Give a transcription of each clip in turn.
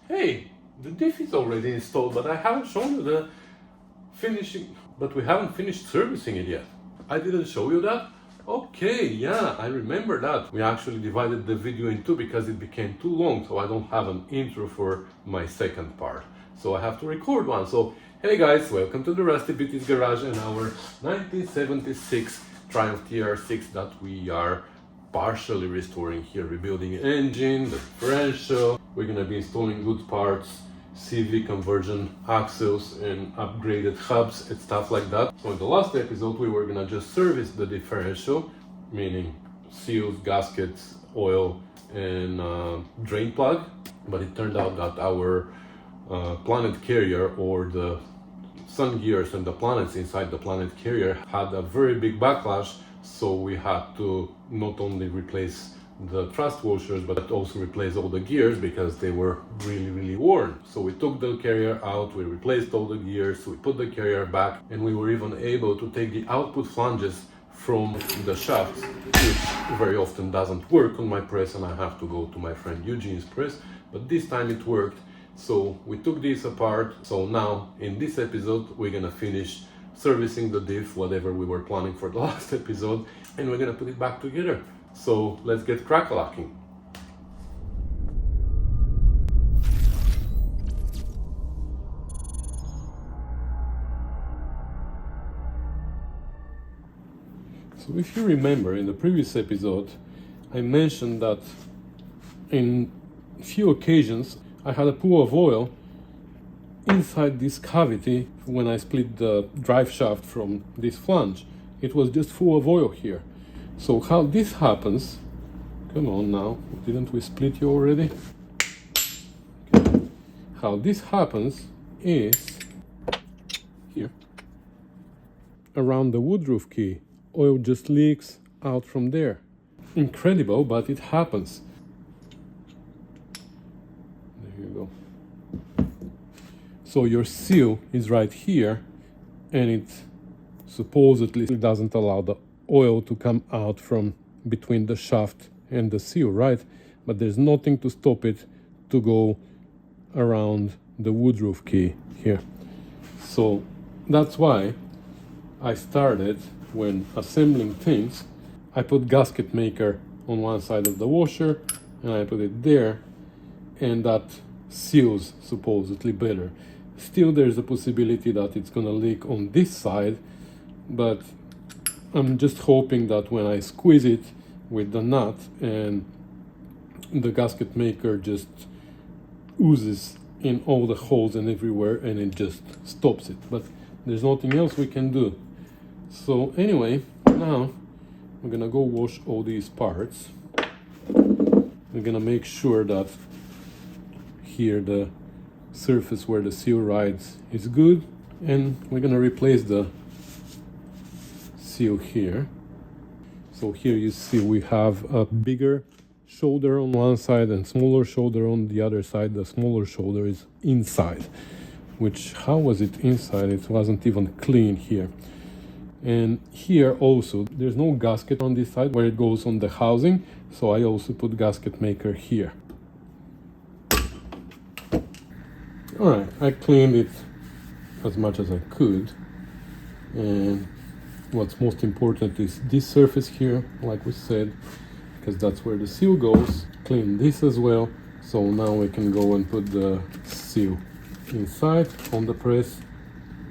Hey, the diff is already installed, but I haven't shown you the finishing, but we haven't finished servicing it yet. I didn't show you that? Okay, yeah, I remember that. We actually divided the video in two because it became too long, so I don't have an intro for my second part. So I have to record one. So, hey guys, welcome to the Rusty Beauty's Garage and our 1976 Triumph TR6 that we are partially restoring here, rebuilding engine, the differential. We're gonna be installing good parts, CV conversion axles and upgraded hubs and stuff like that. So in the last episode we were gonna just service the differential, meaning seals, gaskets, oil and drain plug, but it turned out that our planet carrier, or the sun gears and the planets inside the planet carrier, had a very big backlash. So we had to not only replace the thrust washers but also replace all the gears because they were really worn. So we took the carrier out, we replaced all the gears, we put the carrier back, and we were even able to take the output flanges from the shafts, which very often doesn't work on my press and I have to go to my friend Eugene's press, but this time it worked. So we took these apart. So now in this episode we're gonna finish servicing the diff, whatever we were planning for the last episode, and we're gonna put it back together. So let's get crack-a-lacking. So if you remember, in the previous episode I mentioned that in few occasions I had a pool of oil inside this cavity when I split the drive shaft from this flange. It was just full of oil here. So how this happens, come on now, didn't we split you already? Okay. How this happens is here. Around the woodroof key, oil just leaks out from there. Incredible, but it happens. There you go. So your seal is right here, and it supposedly doesn't allow the oil to come out from between the shaft and the seal, right? But there's nothing to stop it to go around the woodroof key here. So that's why I started, when assembling things, I put gasket maker on one side of the washer and I put it there, and that seals supposedly better. Still there's a possibility that it's gonna leak on this side, but I'm just hoping that when I squeeze it with the nut and the gasket maker just oozes in all the holes and everywhere and it just stops it. But there's nothing else we can do. So anyway, now we're gonna go wash all these parts. We're gonna make sure that here the surface where the seal rides is good, and we're gonna replace the seal here. So here you see we have a bigger shoulder on one side and smaller shoulder on the other side. The smaller shoulder is inside, which, how was it inside? It wasn't even clean here. And here also there's no gasket on this side where it goes on the housing, so I also put gasket maker here. Alright, I cleaned it as much as I could, and what's most important is this surface here, like we said, because that's where the seal goes. Clean this as well. So now we can go and put the seal inside on the press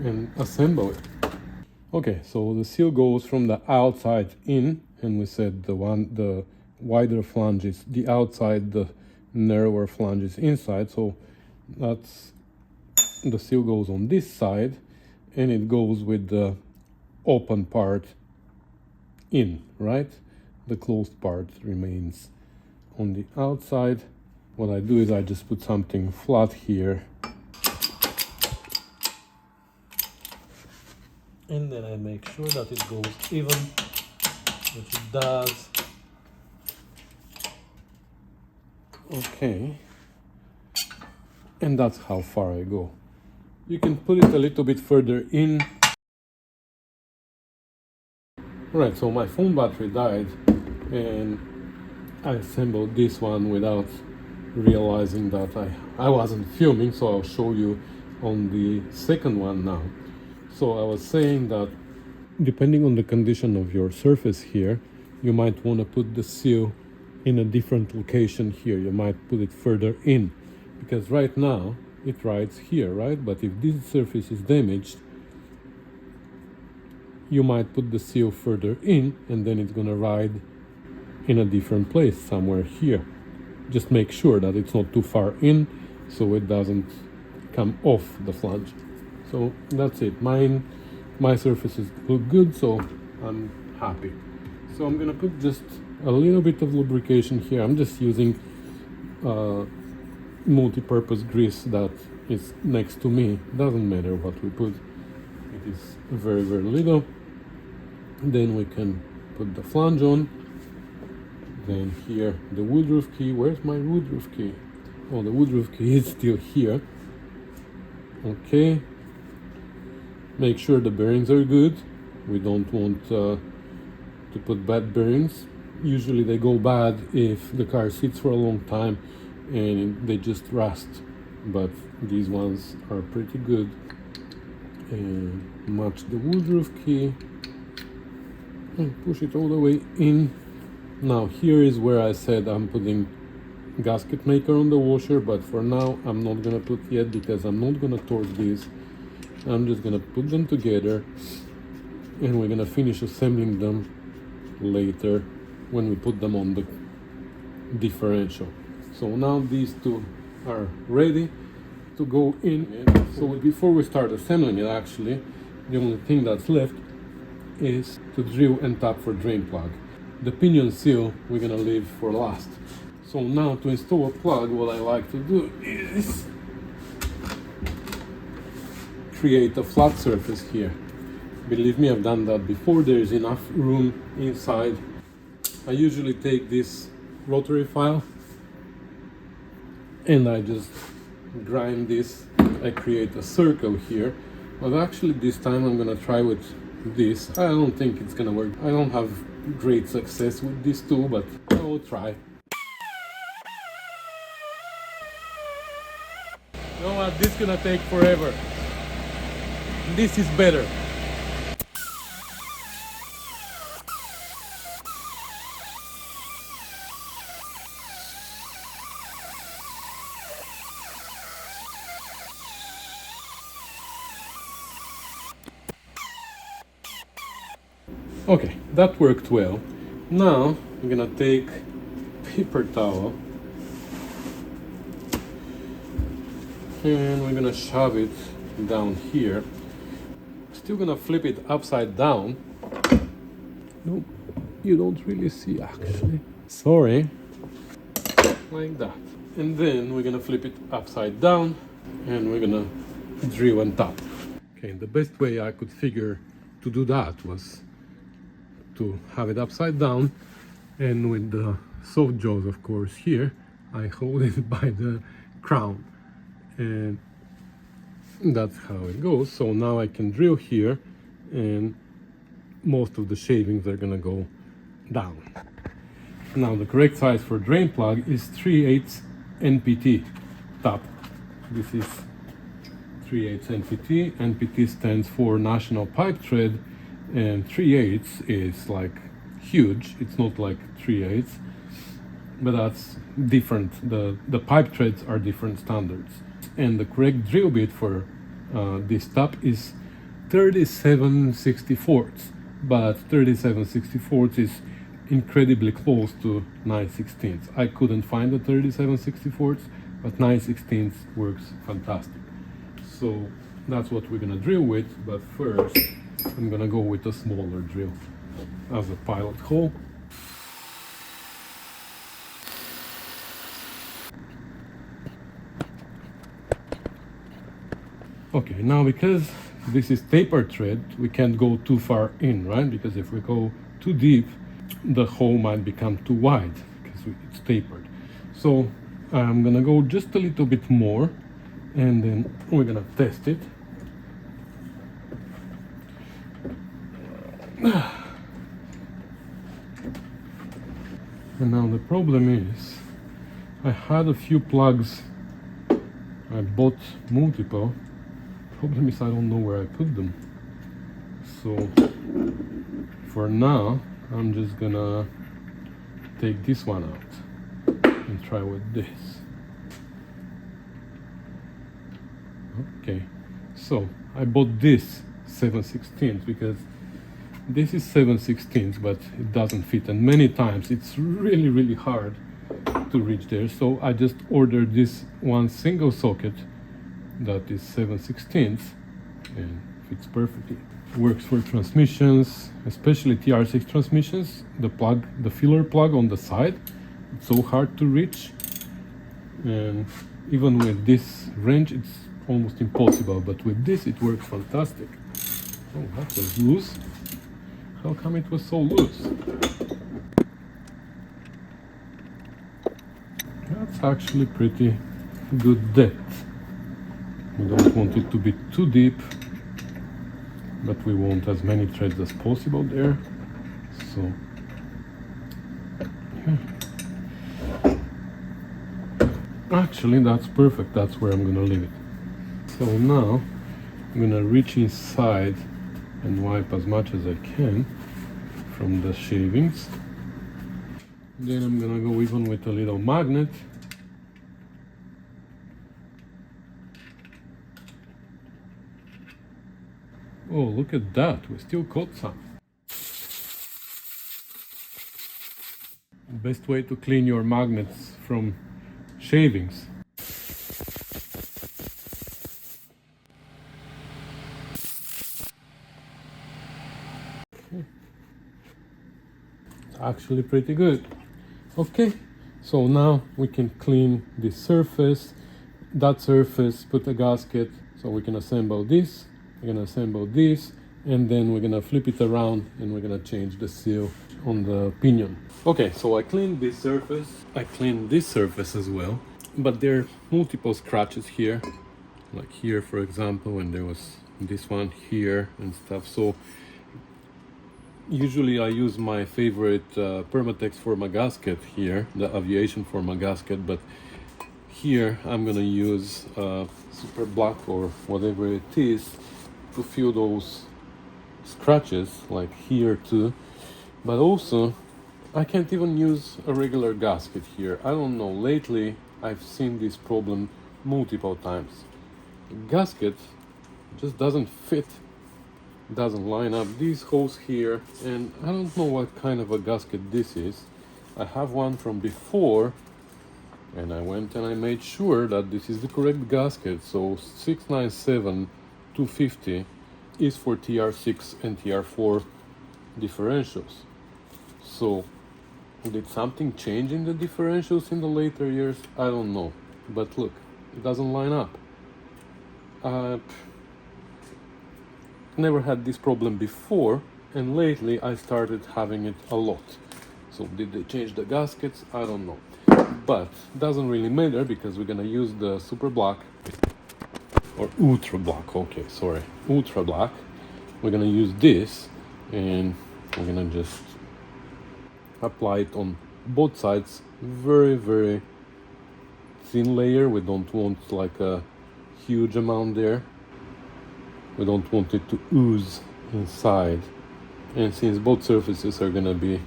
and assemble it. Okay, so the seal goes from the outside in, and we said the wider flange is the outside, the narrower flange is inside. So that's, the seal goes on this side and it goes with the open part in, right? The closed part remains on the outside. What I do is I just put something flat here, and then I make sure that it goes even, which it does. Okay, and that's how far I go. You can put it a little bit further in. Right, so my phone battery died and I assembled this one without realizing that I wasn't filming, so I'll show you on the second one now. So I was saying that depending on the condition of your surface here, you might want to put the seal in a different location here. You might put it further in, because right now it rides here, right? But if this surface is damaged, you might put the seal further in, and then it's gonna ride in a different place, somewhere here. Just make sure that it's not too far in, so it doesn't come off the flange. So that's it. My surfaces look good, so I'm happy. So I'm gonna put just a little bit of lubrication here. I'm just using multi-purpose grease that is next to me. Doesn't matter what we put. It is very, very little. Then we can put the flange on. Then here the woodroof key. Where's my woodroof key? Oh, the woodroof key is still here. Okay. Make sure the bearings are good. We don't want to put bad bearings. Usually they go bad if the car sits for a long time and they just rust. But these ones are pretty good. And match the woodroof key and push it all the way in. Now here is where I said I'm putting gasket maker on the washer, but for now I'm not gonna put yet because I'm not gonna torque these. I'm just gonna put them together and we're gonna finish assembling them later when we put them on the differential. So now these two are ready to go in. So before we start assembling it, actually the only thing that's left is to drill and tap for drain plug. The pinion seal we're gonna leave for last. So now to install a plug, what I like to do is create a flat surface here. Believe me, I've done that before. There is enough room inside. I usually take this rotary file and I just grind this. I create a circle here, but actually this time I'm gonna try with this. I don't think it's gonna work. I don't have great success with this tool, but I will try. You know what? This is gonna take forever. This is better. Okay, that worked well. Now I'm gonna take paper towel and we're gonna shove it down here. Still gonna flip it upside down. No, you don't really see actually. Sorry. Like that. And then we're gonna flip it upside down and we're gonna drill on top. Okay, the best way I could figure to do that was to have it upside down, and with the soft jaws, of course, here I hold it by the crown, and that's how it goes. So now I can drill here and most of the shavings are gonna go down. Now the correct size for drain plug is 3/8 NPT tap. This is 3/8 NPT. NPT stands for National Pipe Tread, and 3/8 is like huge. It's not like 3/8, but that's different. The pipe treads are different standards, and the correct drill bit for this tap is 37/64, but 37/64 is incredibly close to 9/16. I couldn't find the 37/64, but 9/16 works fantastic. So that's what we're gonna drill with, but first I'm gonna go with a smaller drill as a pilot hole. Okay, now because this is taper thread, we can't go too far in, right? Because if we go too deep, the hole might become too wide because it's tapered. So I'm gonna go just a little bit more, and then we're gonna test it. And now the problem is I had a few plugs. I bought multiple. Problem is I don't know where I put them. So for now, I'm just gonna take this one out and try with this. Okay, so I bought this 7/16 because this is 7/16, but it doesn't fit, and many times it's really hard to reach there. So I just ordered this one single socket that is 7/16 and fits perfectly. Works for transmissions, especially TR6 transmissions. The plug, the filler plug on the side, it's so hard to reach, and even with this wrench it's almost impossible, but with this it works fantastic. Oh, that was loose. How come it was so loose? That's actually pretty good depth. We don't want it to be too deep, but we want as many threads as possible there. So yeah. Actually that's perfect, that's where I'm gonna leave it. So now I'm gonna reach inside and wipe as much as I can from the shavings. Then I'm gonna go even with a little magnet. Oh, look at that, we still caught some. Best way to clean your magnets from shavings. It's actually pretty good. Okay, so now we can clean this surface, that surface, put a gasket, so we can assemble this. We're gonna assemble this, and then we're gonna flip it around and we're gonna change the seal on the pinion. Okay, so I cleaned this surface. I cleaned this surface as well, but there are multiple scratches here, like here for example, and there was this one here and stuff. So usually I use my favorite Permatex Forma gasket here, the aviation Forma gasket, but here I'm gonna use super black or whatever it is to fill those scratches, like here too. But also I can't even use a regular gasket here. I don't know, lately I've seen this problem multiple times. The gasket just doesn't fit, doesn't line up, these holes here, and I don't know what kind of a gasket this is. I have one from before, and I went and I made sure that this is the correct gasket. So 697-250 is for TR6 and TR4 differentials. So did something change in the differentials in the later years? I don't know, but look, it doesn't line up. Never had this problem before, and lately I started having it a lot. So did they change the gaskets? I don't know, but doesn't really matter because we're gonna use the super black or ultra black. Okay, sorry, ultra black. We're gonna use this, and we're gonna just apply it on both sides. Very thin layer. We don't want like a huge amount there. We don't want it to ooze inside, and since both surfaces are gonna be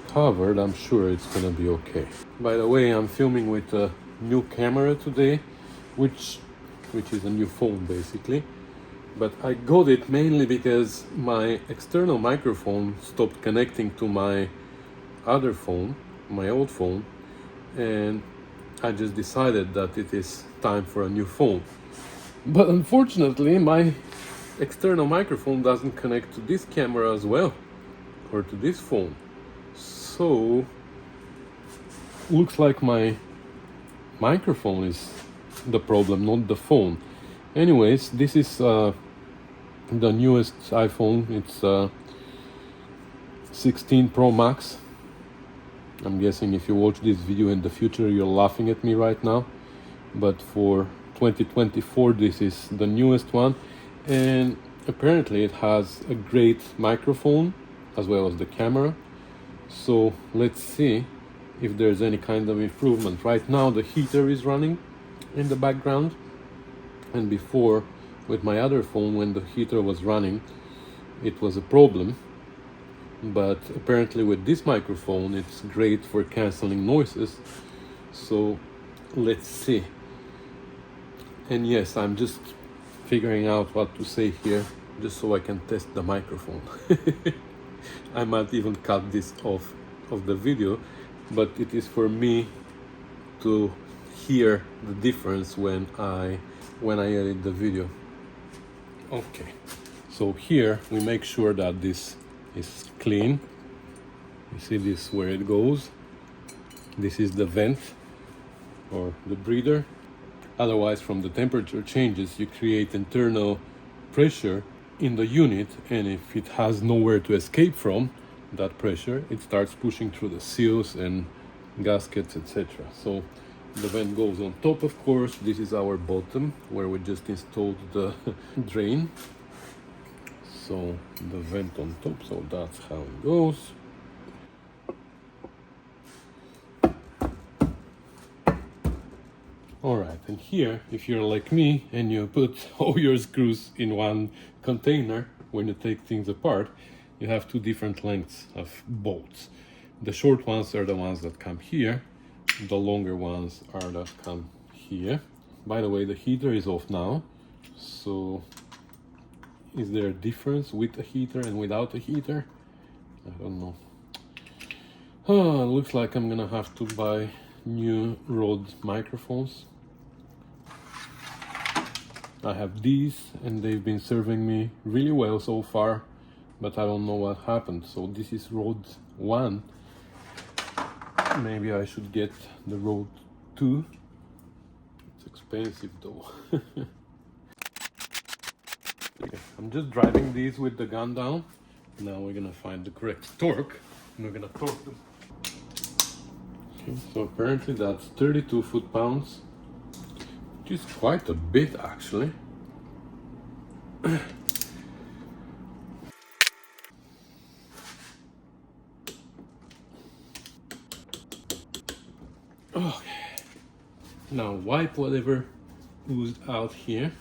covered, I'm sure it's gonna be okay. By the way, I'm filming with a new camera today, which is a new phone basically, but I got it mainly because my external microphone stopped connecting to my other phone, my old phone, and I just decided that it is time for a new phone. But unfortunately my external microphone doesn't connect to this camera as well, or to this phone. So looks like my microphone is the problem, not the phone. Anyways, this is the newest iPhone. It's 16 Pro Max. I'm guessing if you watch this video in the future you're laughing at me right now, but for 2024 this is the newest one, and apparently it has a great microphone as well as the camera. So let's see if there's any kind of improvement. Right now the heater is running in the background, and before with my other phone, when the heater was running, it was a problem. But apparently with this microphone it's great for canceling noises, so let's see. And yes, I'm just figuring out what to say here just so I can test the microphone. I might even cut this off of the video, but it is for me to hear the difference when I edit the video. Okay, so here we make sure that this is clean. You see this where it goes. This is the vent or the breather. Otherwise, from the temperature changes, you create internal pressure in the unit, and if it has nowhere to escape from that pressure, it starts pushing through the seals and gaskets, etc. So the vent goes on top, of course. This is our bottom where we just installed the drain. So the vent on top, so that's how it goes. Alright, and here, if you're like me and you put all your screws in one container, when you take things apart, you have two different lengths of bolts. The short ones are the ones that come here, the longer ones are that come here. By the way, the heater is off now, so is there a difference with a heater and without a heater? I don't know. Looks like I'm gonna have to buy new Rode microphones. I have these and they've been serving me really well so far, but I don't know what happened. So this is Rode 1. Maybe I should get the Rode 2. It's expensive though. Okay, I'm just driving these with the gun down. Now we're gonna find the correct torque and we're gonna torque them. Okay, so apparently that's 32 foot-pounds, which is quite a bit actually. Okay, now wipe whatever oozed out here.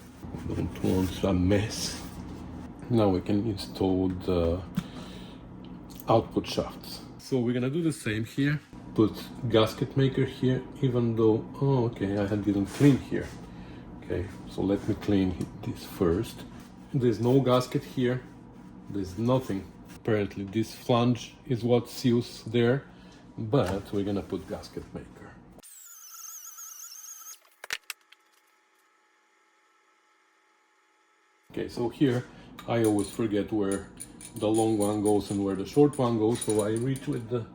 Don't want a mess. Now we can install the output shafts. So we're gonna do the same here. Put gasket maker here, even though, oh okay, I didn't clean here. Okay, so let me clean this first. There's no gasket here, there's nothing. Apparently this flange is what seals there, but we're gonna put gasket maker. Okay, so here I always forget where the long one goes and where the short one goes, so I reach with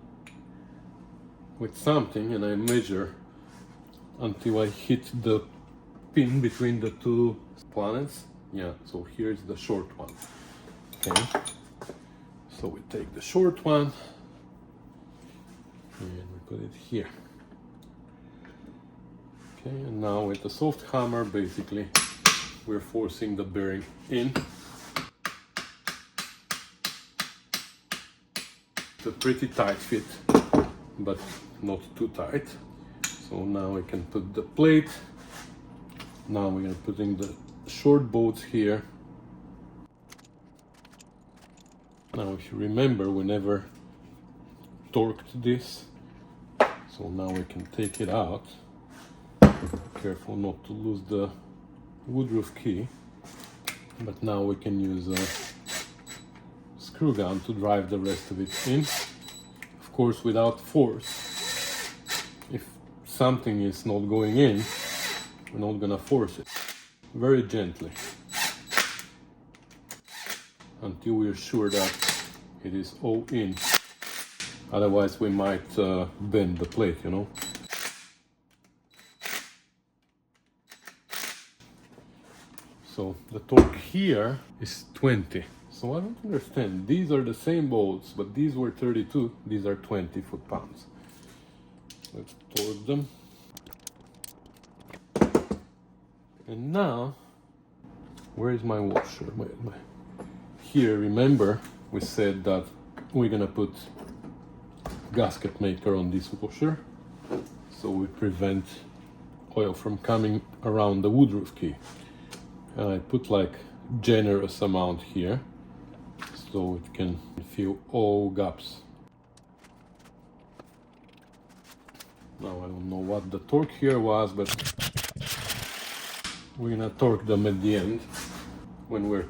something and I measure until I hit the pin between the two planets. Yeah, so here's the short one. Okay, so we take the short one and we put it here. Okay, and now with the soft hammer, basically we're forcing the bearing in. It's a pretty tight fit, but not too tight. So now we can put the plate. Now we're gonna put in the short bolts here. Now if you remember, we never torqued this, so now we can take it out. Be careful not to lose the woodruff key, but now we can use a screw gun to drive the rest of it in, of course without force. If something is not going in, we're not gonna force it. Very gently, until we're sure that it is all in. Otherwise we might bend the plate, you know. So the torque here is 20. So I don't understand. These are the same bolts, but these were 32. These are 20 foot-pounds. Let's torque them. And now, where is my washer? Here, remember, we said that we're gonna put gasket maker on this washer, so we prevent oil from coming around the woodroof key. And I put like generous amount here so it can fill all gaps. Now I don't know what the torque here was, but we're gonna torque them at the end when we're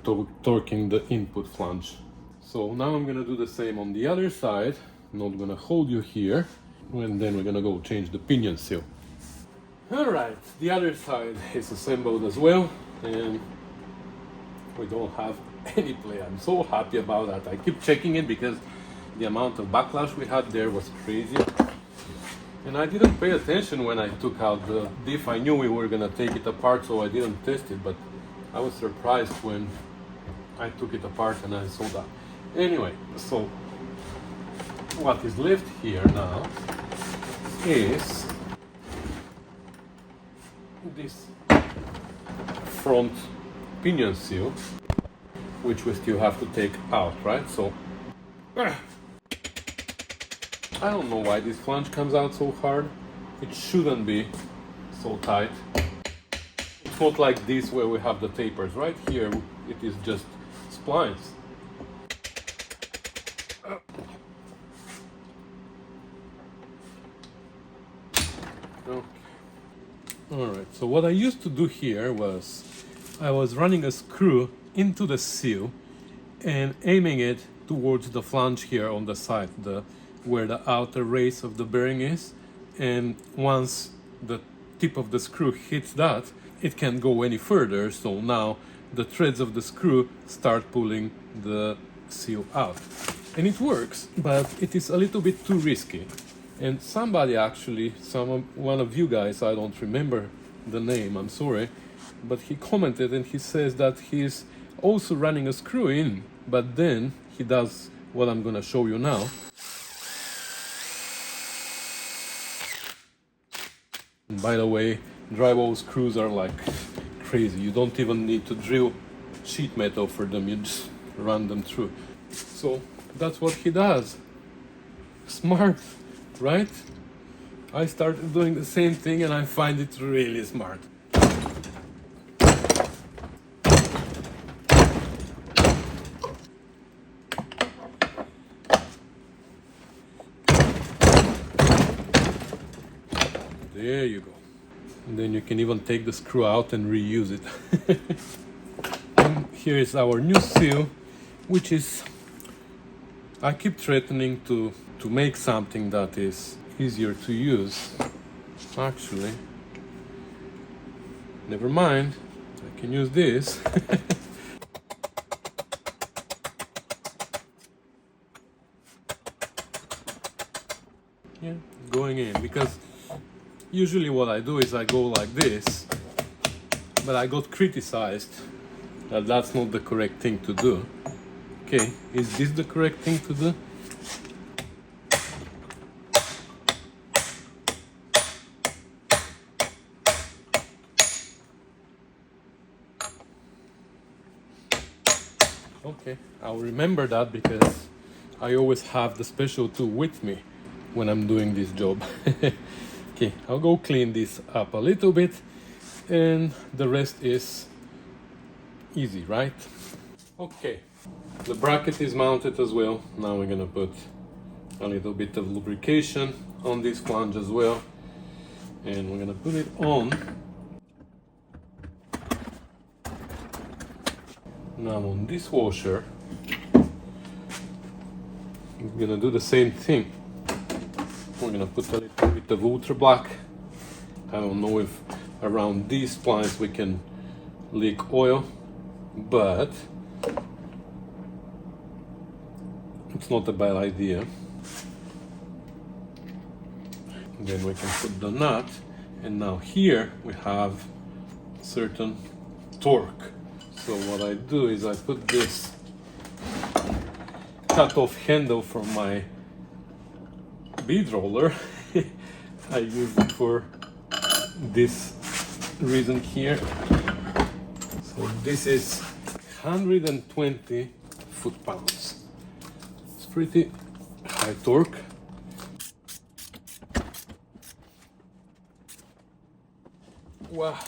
torquing the input flange. So now I'm gonna do the same on the other side. Not gonna hold you here, and then we're gonna go change the pinion seal. Alright, the other side is assembled as well, and we don't have any play. I'm so happy about that. I keep checking it because the amount of backlash we had there was crazy. And I didn't pay attention when I took out the diff. I knew we were gonna take it apart, so I didn't test it, but I was surprised when I took it apart and I saw that. Anyway, so what is left here now is this front pinion seal, which we still have to take out, right? So I don't know why this flange comes out so hard. It shouldn't be so tight. It's not like this where we have the tapers. Right here it is just splines. Okay. Alright, so what I used to do here was I was running a screw into the seal and aiming it towards the flange here on the side, where the outer race of the bearing is, and once the tip of the screw hits that, it can't go any further, so now the threads of the screw start pulling the seal out. And it works, but it is a little bit too risky. And somebody actually, one of you guys, I don't remember the name, I'm sorry, but he commented and he says that he's also running a screw in, but then he does what I'm gonna show you now. And by the way, drywall screws are like crazy. You don't even need to drill sheet metal for them, you just run them through. So that's what he does. Smart, right? I started doing the same thing and I find it really smart. There you go. And then you can even take the screw out and reuse it. And here is our new seal, which is, I keep threatening to make something that is easier to use. Actually, never mind, I can use this. Yeah, going in, because usually what I do is I go like this, but I got criticized that that's not the correct thing to do. Okay, is this the correct thing to do? Okay, I'll remember that because I always have the special tool with me when I'm doing this job. Okay, I'll go clean this up a little bit and the rest is easy, right? Okay, the bracket is mounted as well. Now we're gonna put a little bit of lubrication on this flange as well, and we're gonna put it on. Now on this washer, we're gonna do the same thing. We're gonna put a little bit of ultra black. I don't know if around these splines we can leak oil, but it's not a bad idea. Then we can put the nut, and now here we have certain torque. So what I do is I put this cut-off handle from my bead roller. I use it for this reason here. So this is 120 foot-pounds. It's pretty high torque. Wow.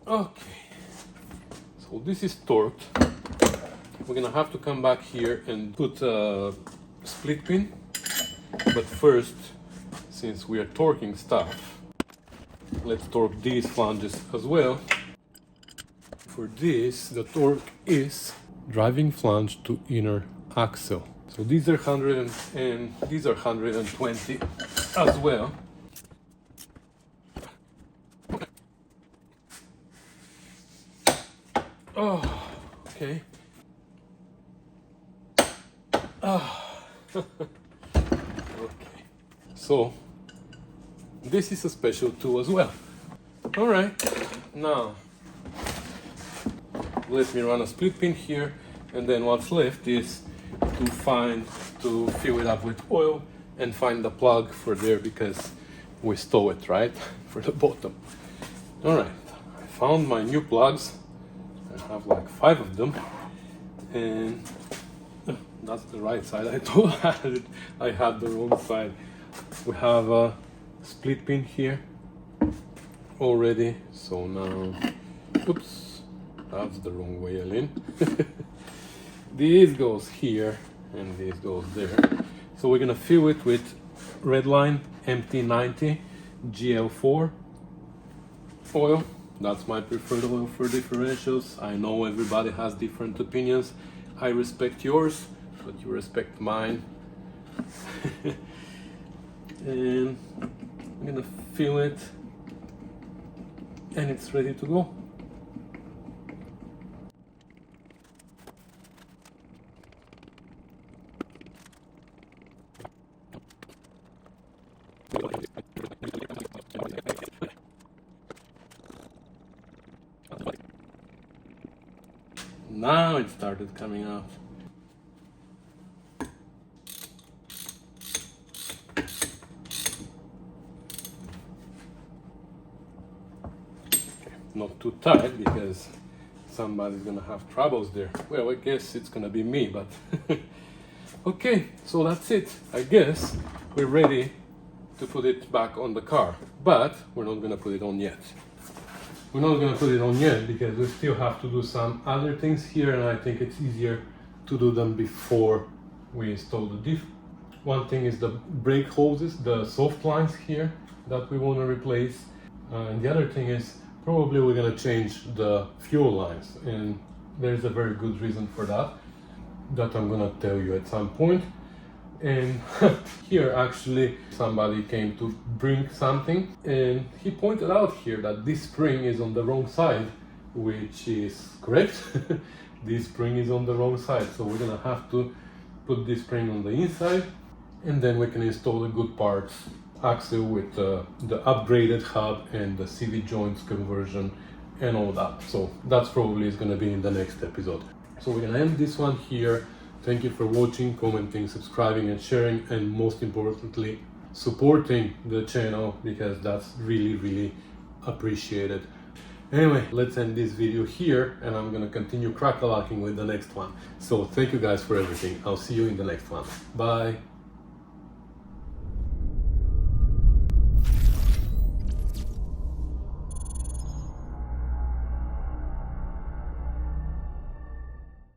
Okay. So this is torqued. We're gonna have to come back here and put a split pin. But first, since we are torquing stuff, let's torque these flanges as well. For this, the torque is driving flange to inner axle. So these are 100 and these are 120 as well. Oh, okay. Okay. So this is a special tool as well. All right. Now let me run a split pin here, and then what's left is to fill it up with oil and find the plug for there, because we stow it right for the bottom. All right. I found my new plugs. I have like 5 of them, and that's the right side. I told I had the wrong side. We have a split pin here already, so now, oops, that's the wrong way, Elin. This goes here and this goes there. So we're gonna fill it with Redline MT90 GL4 oil. That's my preferred oil for differentials. I know everybody has different opinions. I respect yours, but you respect mine. And I'm gonna fill it, and it's ready to go. Now it started coming out. Not too tight, because somebody's gonna have troubles there. Well, I guess it's gonna be me, but okay, so that's it. I guess we're ready to put it back on the car, but we're not gonna put it on yet. We're not gonna put it on yet because we still have to do some other things here, and I think it's easier to do them before we install the diff. One thing is the brake hoses, the soft lines here that we want to replace, and the other thing is probably we're gonna change the fuel lines, and there's a very good reason for that I'm gonna tell you at some point. And here actually somebody came to bring something, and he pointed out here that this spring is on the wrong side, which is correct. This spring is on the wrong side, so we're gonna have to put this spring on the inside, and then we can install the good parts axle with the upgraded hub and the CV joints conversion and all that. So that's probably is gonna be in the next episode. So we're gonna end this one here. Thank you for watching, commenting, subscribing and sharing, and most importantly, supporting the channel, because that's really appreciated. Anyway, let's end this video here, and I'm gonna continue crack-a-lacking with the next one. So thank you guys for everything. I'll see you in the next one. Bye.